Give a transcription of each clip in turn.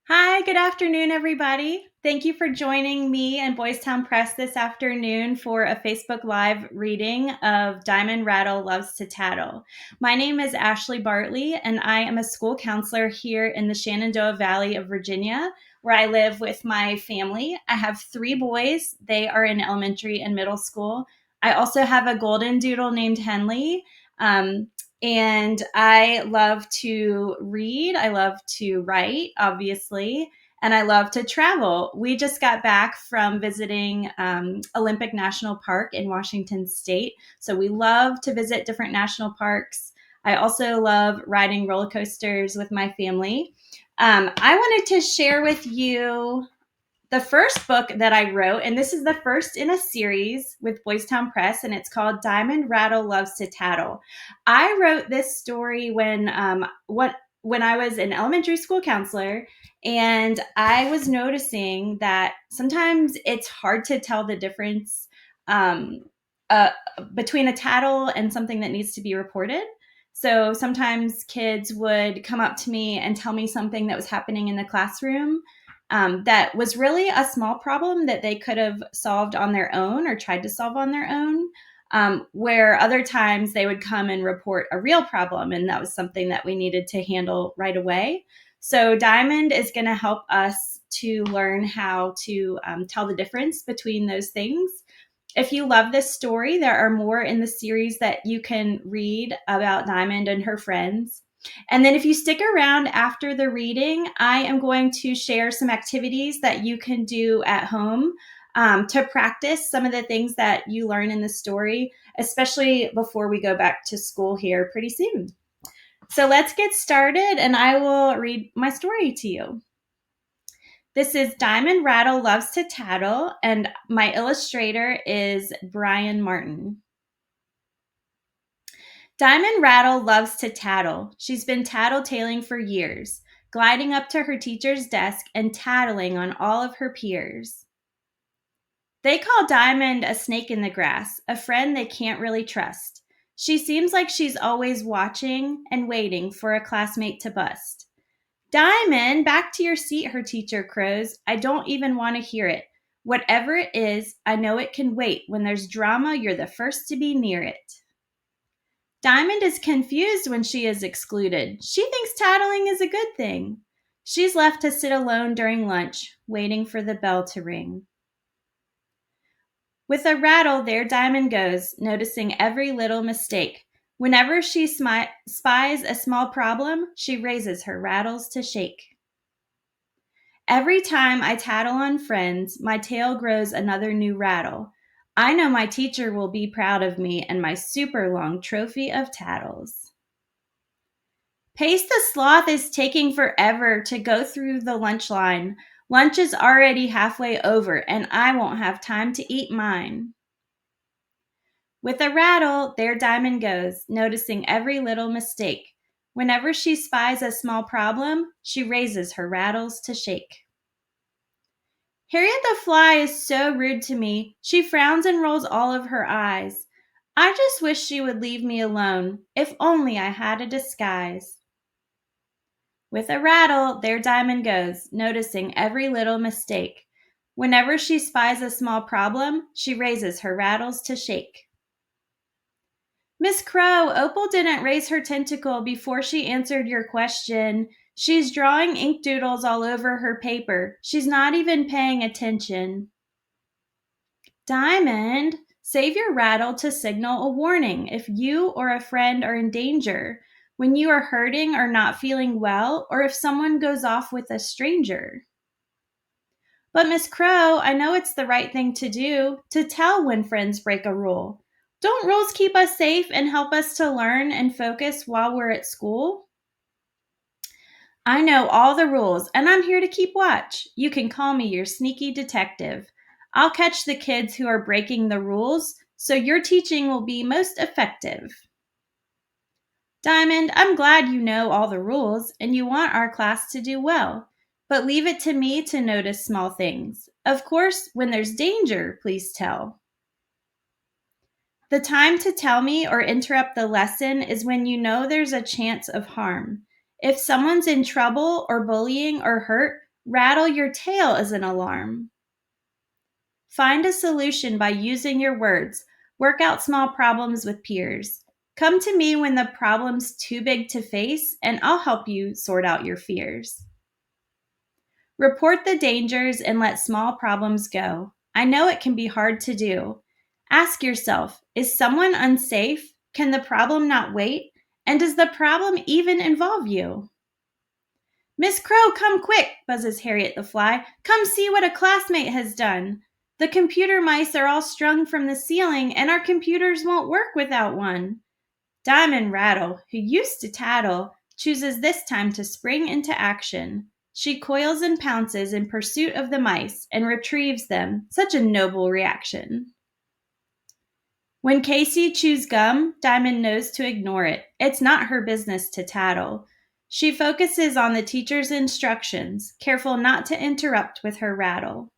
Hi, good afternoon, everybody. Thank you for joining me and Boys Town Press this afternoon for a Facebook Live reading of Diamond Rattle Loves to Tattle. My name is Ashley Bartley, and I am a school counselor here in the Shenandoah Valley of Virginia, where I live with my family. I have 3 boys. They are in elementary and middle school. I also have a golden doodle named Henley. Um, and I love to read. I love to write, obviously, and I love to travel. We just got back from visiting Olympic National Park in Washington State. So we love to visit different national parks. I also love riding roller coasters with my family. I wanted to share with you the first book that I wrote, and this is the first in a series with Boys Town Press, and it's called Diamond Rattle Loves to Tattle. I wrote this story when I was an elementary school counselor, and I was noticing that sometimes it's hard to tell the difference um, uh, between a tattle and something that needs to be reported. So sometimes kids would come up to me and tell me something that was happening in the classroom that was really a small problem that they could have solved on their own or tried to solve on their own. Where other times they would come and report a real problem, and that was something that we needed to handle right away. So, Diamond is going to help us to learn how to tell the difference between those things. If you love this story, there are more in the series that you can read about Diamond and her friends. And then if you stick around after the reading, I am going to share some activities that you can do at home to practice some of the things that you learn in the story, especially before we go back to school here pretty soon. So let's get started, and I will read my story to you. This is Diamond Rattle Loves to Tattle, and my illustrator is Brian Martin. Diamond Rattle loves to tattle. She's been tattletaling for years, gliding up to her teacher's desk and tattling on all of her peers. They call Diamond a snake in the grass, a friend they can't really trust. She seems like she's always watching and waiting for a classmate to bust. Diamond, back to your seat, her teacher crows. I don't even want to hear it. Whatever it is, I know it can wait. When there's drama, you're the first to be near it. Diamond is confused when she is excluded. She thinks tattling is a good thing. She's left to sit alone during lunch, waiting for the bell to ring. With a rattle, there Diamond goes, noticing every little mistake. Whenever she spies a small problem, she raises her rattles to shake. Every time I tattle on friends, my tail grows another new rattle. I know my teacher will be proud of me and my super long trophy of tattles. Pace the Sloth is taking forever to go through the lunch line. Lunch is already halfway over, and I won't have time to eat mine. With a rattle, there Diamond goes, noticing every little mistake. Whenever she spies a small problem, she raises her rattles to shake. Harriet the Fly is so rude to me. She frowns and rolls all of her eyes. I just wish she would leave me alone. If only I had a disguise. With a rattle, there Diamond goes, noticing every little mistake. Whenever she spies a small problem, she raises her rattles to shake. Miss Crow, Opal didn't raise her tentacle before she answered your question. She's drawing ink doodles all over her paper. She's not even paying attention. Diamond, save your rattle to signal a warning if you or a friend are in danger, when you are hurting or not feeling well, or if someone goes off with a stranger. But Miss Crow, I know it's the right thing to do, to tell when friends break a rule. Don't rules keep us safe and help us to learn and focus while we're at school? I know all the rules, and I'm here to keep watch. You can call me your sneaky detective. I'll catch the kids who are breaking the rules, so your teaching will be most effective. Diamond, I'm glad you know all the rules and you want our class to do well, but leave it to me to notice small things. Of course, when there's danger, please tell. The time to tell me or interrupt the lesson is when you know there's a chance of harm. If someone's in trouble or bullying or hurt, Rattle your tail as an alarm. Find a solution by using your words. Work out small problems with peers. Come to me when the problem's too big to face, and I'll help you sort out your fears. Report the dangers and let small problems go. I know it can be hard to do. Ask yourself, is someone unsafe? Can the problem not wait? And does the problem even involve you? Miss Crow, come quick, buzzes Harriet the Fly. Come see what a classmate has done. The computer mice are all strung from the ceiling, and our computers won't work without one. Diamond Rattle, who used to tattle, chooses this time to spring into action. She coils and pounces in pursuit of the mice and retrieves them. Such a noble reaction. When Casey chews gum, Diamond knows to ignore it. It's not her business to tattle. She focuses on the teacher's instructions, careful not to interrupt with her rattle.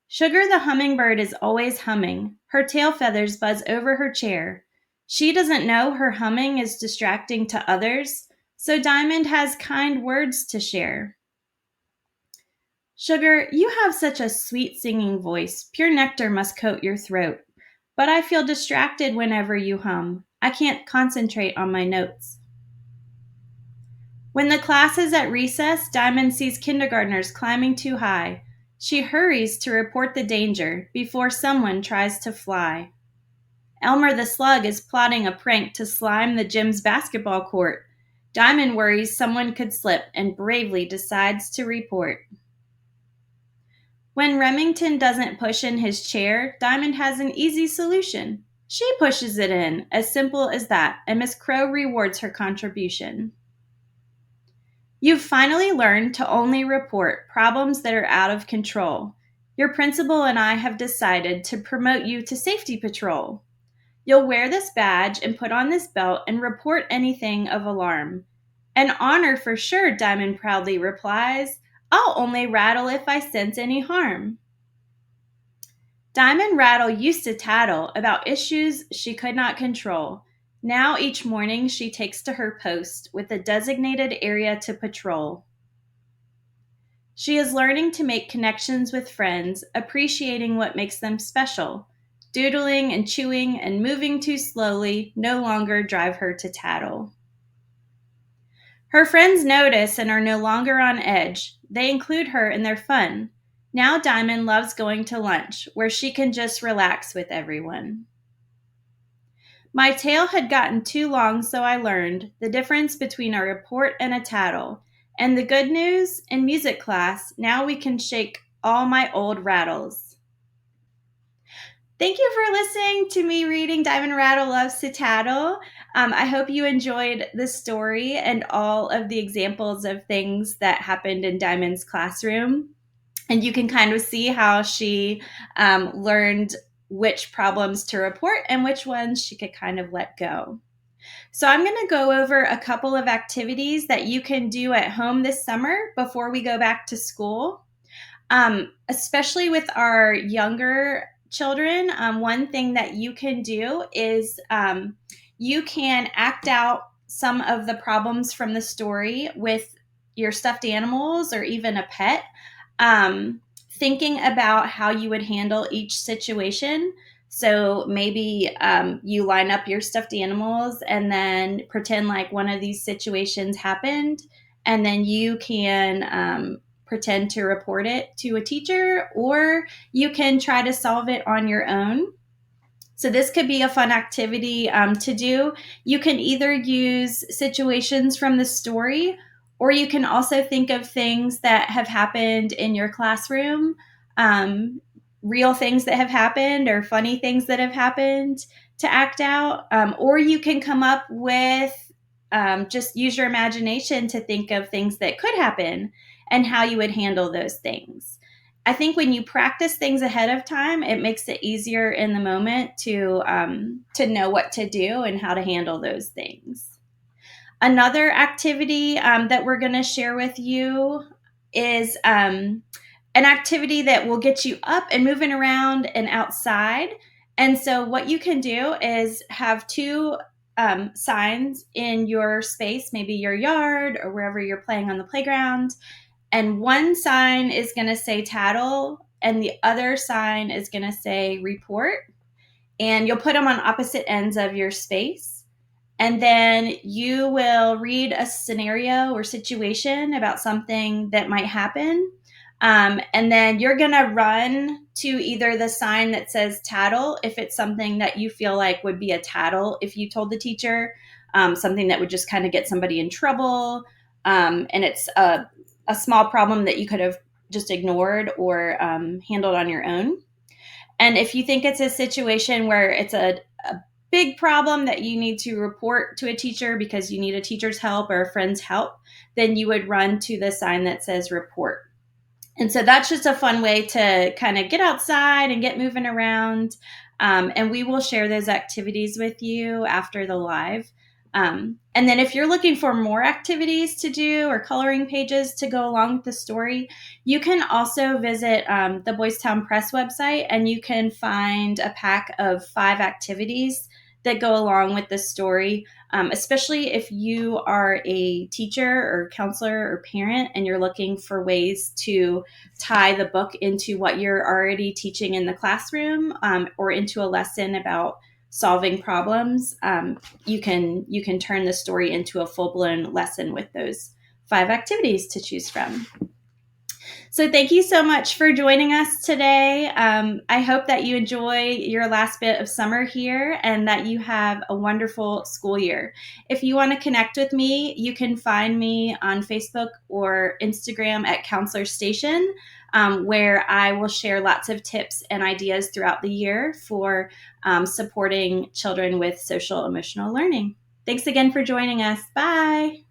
Sugar the hummingbird is always humming. Her tail feathers buzz over her chair. She doesn't know her humming is distracting to others, so Diamond has kind words to share. Sugar, you have such a sweet singing voice. Pure nectar must coat your throat. But I feel distracted whenever you hum. I can't concentrate on my notes. When the class is at recess, Diamond sees kindergartners climbing too high. She hurries to report the danger before someone tries to fly. Elmer the slug is plotting a prank to slime the gym's basketball court. Diamond worries someone could slip and bravely decides to report. When Remington doesn't push in his chair, Diamond has an easy solution. She pushes it in, as simple as that, and Miss Crow rewards her contribution. You've finally learned to only report problems that are out of control. Your principal and I have decided to promote you to safety patrol. You'll wear this badge and put on this belt and report anything of alarm. An honor for sure, Diamond proudly replies. I'll only rattle if I sense any harm. Diamond Rattle used to tattle about issues she could not control. Now each morning she takes to her post with a designated area to patrol. She is learning to make connections with friends, appreciating what makes them special. Doodling and chewing and moving too slowly no longer drive her to tattle. Her friends notice and are no longer on edge. They include her in their fun. Now Diamond loves going to lunch, where she can just relax with everyone. My tail had gotten too long, so I learned the difference between a report and a tattle. And the good news, in music class, now we can shake all my old rattles. Thank you for listening to me reading Diamond Rattle Loves to Tattle. I hope you enjoyed the story and all of the examples of things that happened in Diamond's classroom. And you can kind of see how she learned which problems to report and which ones she could kind of let go. So I'm going to go over a couple of activities that you can do at home this summer before we go back to school. Especially with our younger children, one thing that you can do is you can act out some of the problems from the story with your stuffed animals or even a pet, thinking about how you would handle each situation. So maybe you line up your stuffed animals and then pretend like one of these situations happened, and then you can pretend to report it to a teacher, or you can try to solve it on your own. So this could be a fun activity to do. You can either use situations from the story, or you can also think of things that have happened in your classroom, real things that have happened or funny things that have happened to act out. Or you can come up with, just use your imagination to think of things that could happen and how you would handle those things. I think when you practice things ahead of time, it makes it easier in the moment to know what to do and how to handle those things. Another activity that we're going to share with you is an activity that will get you up and moving around and outside. And so what you can do is have two signs in your space, maybe your yard or wherever you're playing on the playground. And one sign is going to say tattle, and the other sign is going to say report. And you'll put them on opposite ends of your space. And then you will read a scenario or situation about something that might happen. And then you're going to run to either the sign that says tattle, if it's something that you feel like would be a tattle if you told the teacher, something that would just kind of get somebody in trouble. And it's a small problem that you could have just ignored or handled on your own. And if you think it's a situation where it's a big problem that you need to report to a teacher because you need a teacher's help or a friend's help, then you would run to the sign that says report. And so that's just a fun way to kind of get outside and get moving around. And we will share those activities with you after the live. And then if you're looking for more activities to do or coloring pages to go along with the story, you can also visit the Boys Town Press website, and you can find a pack of 5 activities that go along with the story, especially if you are a teacher or counselor or parent and you're looking for ways to tie the book into what you're already teaching in the classroom, or into a lesson about solving problems. You can turn the story into a full-blown lesson with those 5 activities to choose from. So thank you so much for joining us today. I hope that you enjoy your last bit of summer here and that you have a wonderful school year. If you want to connect with me, you can find me on Facebook or Instagram at Counselor Station, where I will share lots of tips and ideas throughout the year for supporting children with social emotional learning. Thanks again for joining us. Bye.